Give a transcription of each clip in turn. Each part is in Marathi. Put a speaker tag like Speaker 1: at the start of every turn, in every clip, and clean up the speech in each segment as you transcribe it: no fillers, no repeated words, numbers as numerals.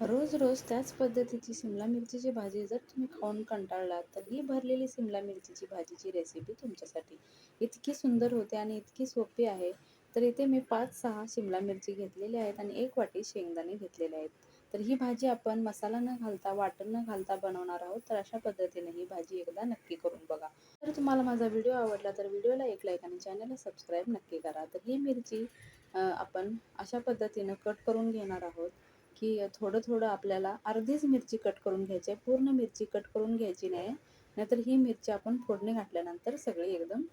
Speaker 1: रोज रोज त्याच पद्धतीची शिमला मिरचीची भाजी जर तुम्ही खाऊन कंटाळलात तर ही भरलेली शिमला मिरचीची भाजीची रेसिपी तुमच्यासाठी इतकी सुंदर होते आणि इतकी सोपी आहे. तर इथे मी 5-6 शिमला मिरची घेतलेली आहेत आणि 1 वाटी शेंगदाणे घेतलेले आहेत. तर ही भाजी आपण मसाला न घालता, वाटण न घालता बनवणार आहोत. तर अशा पद्धतीने ही भाजी एकदा नक्की करून बघा. तर तुम्हाला माझा व्हिडिओ आवडला तर व्हिडिओला एक लाईक आणि चॅनलला सबस्क्राईब नक्की करा. तर ही मिरची आपण अशा पद्धतीनं कट करून घेणार आहोत की थोडं-थोडं आपल्याला अर्धीच मिरची कट करून घ्यायची आहे. पूर्ण मिरची कट करून घ्यायची नाही. नाहीतर ही मिरची आपण फोडणी घातल्यानंतर सगळी एकदम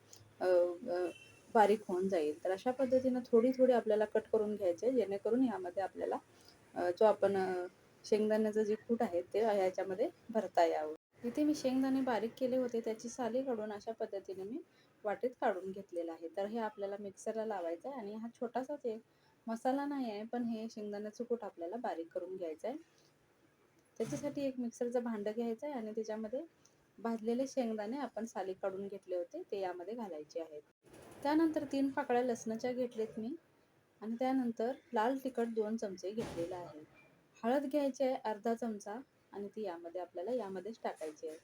Speaker 1: अ, अ, बारीक होऊन जाईल. तर अशा पद्धतीनं थोडी-थोडी आपल्याला कट करून घ्यायची आहे, जेणेकरून यामध्ये आपल्याला जो आपण शेंगदाण्याचं जे कूट आहे ते ह्याच्यामध्ये भरता यावं. इथे मी शेंगदाणे बारीक केले होते, त्याची साली काढून अशा पद्धतीने मी वाटीत काढून घेतलेलं आहे. तर हे आपल्याला मिक्सरला लावायचं आहे आणि हा छोटासाच एक मसाला नाही आहे, पण हे शेंगदाण्याचं कूट आपल्याला बारीक करून घ्यायचं आहे. त्याच्यासाठी एक मिक्सरचं भांडं घ्यायचं आहे आणि त्याच्यामध्ये भाजलेले शेंगदाणे आपण साली काढून घेतले होते ते यामध्ये घालायचे आहेत. त्यानंतर 3 पाकळ्या लसणाच्या घेतलेत मी आणि त्यानंतर लाल तिखट 2 चमचे घेतलेलं आहे. हळद घ्यायची आहे अर्धा चमचा आणि ती यामध्येच टाकायची आहे.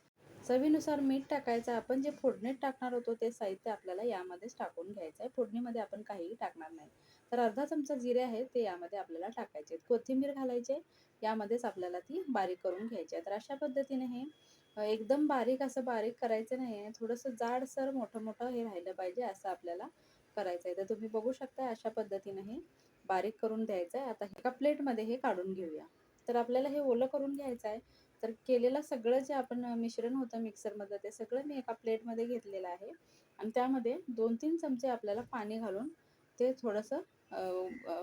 Speaker 1: चवीनुसार मीठ टाकायचं. आपण जे फोडणीत टाकणार होतो ते साहित्य आपल्याला यामध्येच टाकून घ्यायचं आहे. फोडणीमध्ये आपण काहीही टाकणार नाही. तर अर्धा चमचा जिरे आहेत ते यामध्ये आपल्याला टाकायचे आहेत. कोथिंबीर घालायची आहे. यामध्येच आपल्याला ती बारीक करून घ्यायची आहे. तर अशा पद्धतीने हे एकदम बारीक असं बारीक करायचं नाही आहे. थोडंसं जाडसर मोठं-मोठं हे राहिलं पाहिजे असं आपल्याला करायचं आहे. तर तुम्ही बघू शकता अशा पद्धतीने हे बारीक करून द्यायचं आहे. आता एका प्लेटमध्ये हे काढून घेऊया. तर आपल्याला हे ओलं करून घ्यायचं आहे. तर केलेलं सगळं जे आपण मिश्रण होतं मिक्सरमधलं ते सगळं मी एका प्लेटमध्ये घेतलेलं आहे आणि त्यामध्ये 2-3 चमचे आपल्याला पाणी घालून ते थोडंसं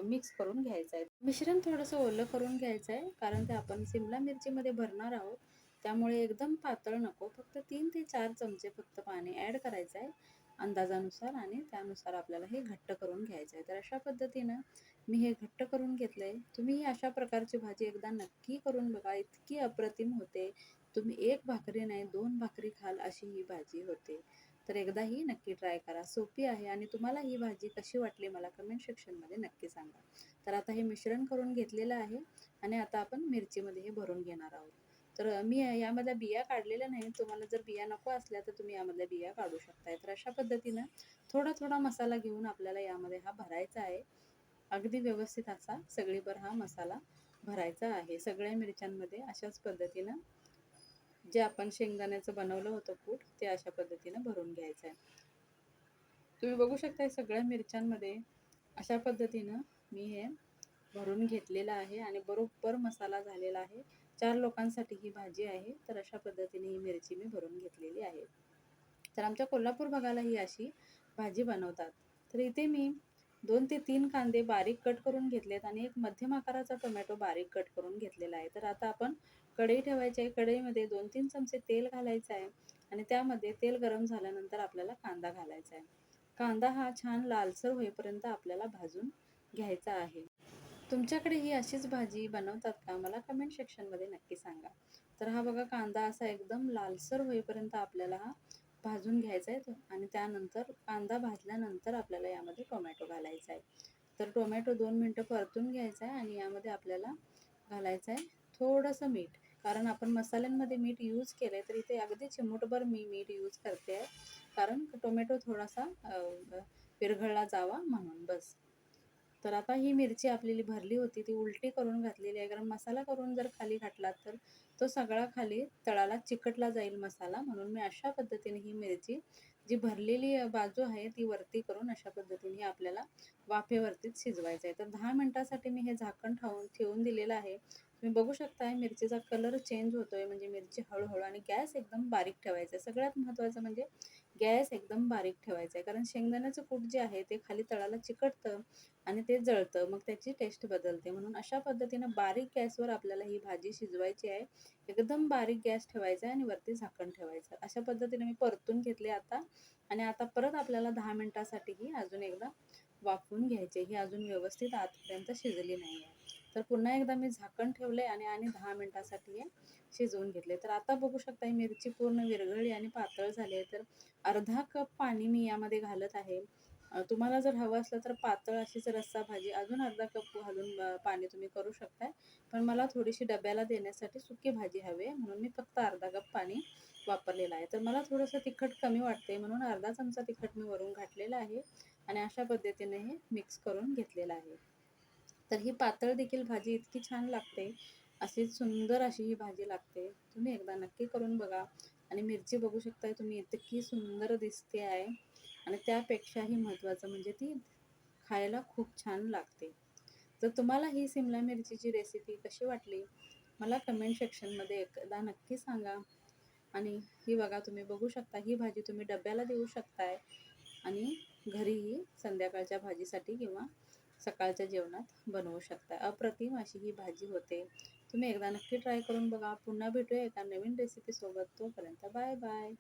Speaker 1: मिक्स करून घ्यायचं आहे. मिश्रण थोडंसं ओलं करून घ्यायचं आहे कारण ते आपण सिमला मिरचीमध्ये भरणार आहोत. त्यामुळे एकदम पातळ नको. फक्त 3 ते 4 चमचे फक्त पाणी ॲड करायचं आहे अंदाजानुसार आणि त्यानुसार आपल्याला हे घट्ट करून घ्यायचं आहे. तर अशा पद्धतीनं मी हे घट्ट करून घेतलंय. तुम्ही अशा प्रकारची भाजी एकदा नक्की करून बघा. इतकी अप्रतिम होते. तुम्ही 1 भाकरी नाही 2 भाकरी खाल अशी ही भाजी होते. तर एकदा ही नक्की ट्राय करा. सोपी आहे आणि तुम्हाला ही भाजी कशी वाटली मला कमेंट सेक्शनमध्ये नक्की सांगा. तर आता हे मिश्रण करून घेतलेलं आहे आणि आता आपण मिरचीमध्ये हे भरून घेणार आहोत. तर मी यामधल्या बिया काढलेल्या नाही. तुम्हाला जर बिया नको असल्या तर तुम्ही यामधल्या बिया काढू शकताय. तर अशा पद्धतीनं थोडा-थोडा मसाला घेऊन आपल्याला यामध्ये हा भरायचा आहे. अगदी व्यवस्थित असा सगळीभर हा मसाला भरायचा आहे. सगळ्या मिरच्यांमध्ये अशाच पद्धतीनं जे आपण शेंगदाण्याचं बनवलं होतं कूट ते अशा पद्धतीनं भरून घ्यायचं आहे. तुम्ही बघू शकता सगळ्या मिरच्यांमध्ये अशा पद्धतीनं मी हे भरून घेतलेलं आहे आणि बरोबर मसाला झालेला आहे. 4 लोकांसाठी ही भाजी आहे. तर अशा पद्धतीने ही मिरची मी भरून घेतलेली आहे. तर आमच्या कोल्हापूर भागाला ही अशी भाजी बनवतात. तर इथे मी 2 ते 3 कांदे बारीक कट करून घेतलेत आणि एक मध्यम आकाराचा टोमॅटो बारीक कट करून घेतलेला आहे. तर आता आपण कढई ठेवायची आहे. कढईमध्ये 2-3 चमचे तेल घालायचं आहे आणि त्यामध्ये तेल गरम झाल्यानंतर आपल्याला कांदा घालायचा आहे. कांदा हा छान लालसर होईपर्यंत आपल्याला भाजून घ्यायचा आहे. तुमच्याकडे ही अशीच भाजी बनवतात का? मला कमेंट सेक्शनमध्ये नक्की सांगा. तर हा बघा कांदा असा एकदम लालसर होईपर्यंत आपल्याला हा भाजून घ्यायचा आहे आणि त्यानंतर कांदा भाजल्यानंतर आपल्याला यामध्ये टोमॅटो घालायचा आहे. तर टोमॅटो 2 मिनिटं परतून घ्यायचा आहे आणि यामध्ये आपल्याला घालायचं आहे थोडंसं मीठ. कारण आपण मसाल्यांमध्ये मीठ यूज केलंय तर इथे अगदी चिमूटभर मी मीठ यूज करते आहे. कारण टोमॅटो थोडासा विरघळला जावा म्हणून बस. तर आता ही मिरची आपल्याला भरली होती ती उलटी करून घातलेली आहे. कारण मसाला करून जर खाली घातलात तर तो सगळा खाली तळाला चिकटला जाईल मसाला. म्हणून मी अशा पद्धतीने ही मिरची जी भरलेली बाजू आहे ती वरती करून अशा पद्धतीने आपल्याला वाफेवरतीच शिजवायचं आहे. तर 10 मिनिटासाठी मी हे झाकण ठेवून दिलेलं आहे. तुम्ही बघू शकताय मिरचीचा कलर चेंज होतोय म्हणजे मिरची हळू आणि गॅस एकदम बारीक ठेवायचा आहे. सगळ्यात महत्त्वाचं म्हणजे गॅस एकदम बारीक ठेवायचा आहे. कारण शेंगदाण्याचं कूट जे आहे ते खाली तळाला चिकटतं आणि ते जळतं. मग त्याची टेस्ट बदलते. म्हणून अशा पद्धतीनं बारीक गॅसवर आपल्याला ही भाजी शिजवायची आहे. एकदम बारीक गॅस ठेवायचा आहे आणि वरती झाकण ठेवायचं. अशा पद्धतीने मी परतून घेतले आता आणि आता परत आपल्याला 10 मिनिटासाठी ही अजून एकदा वाफवून घ्यायची. ही अजून व्यवस्थित आतपर्यंत शिजली नाही आहे. तर पुन्हा एकदा मी झाकण ठेवले आणि 10 मिनिटासाठी हे शिजवून घेतले. तर आता बघू शकता ही मिरची पूर्ण विरघळली आणि पातळ झाली आहे. तर अर्धा कप पाणी मी यामध्ये घालत आहे तुम्हाला जर हवं असलं तर पातळ अशीच रस्सा भाजी अजून अर्धा कप घालून पाणी तुम्ही करू शकताय. पण मला थोडीशी डब्याला देण्यासाठी सुकी भाजी हवी आहे, म्हणून मी फक्त अर्धा कप पाणी वापरलेलं आहे. तर मला थोडंसं तिखट कमी वाटते, म्हणून अर्धा चमचा तिखट मी वरून घातलेलं आहे आणि अशा पद्धतीने हे मिक्स करून घेतलेलं आहे. तर ही पातळ देखील भाजी इतकी छान लागते, अशी सुंदर अशी ही भाजी लागते. तुम्ही एकदा नक्की करून बघा. आणि मिरची बघू शकताय तुम्ही, इतकी सुंदर दिसते आहे आणि त्यापेक्षाही महत्त्वाचं म्हणजे ती खायला खूप छान लागते. तर तुम्हाला ही सिमला मिरचीची रेसिपी कशी वाटली, मला कमेंट सेक्शनमध्ये एकदा नक्की सांगा. आणि ही बघा, तुम्ही बघू शकता, ही भाजी तुम्ही डब्याला देऊ शकताय आणि घरीही संध्याकाळच्या भाजीसाठी किंवा सकाळच्या जेवणात बनवू शकता. अप्रतिम अशी ही भाजी होते. तुम्ही एकदा नक्की ट्राय करून बघा. पुन्हा भेटूया एका नवीन रेसिपीसोबत. तोपर्यंत बाय बाय.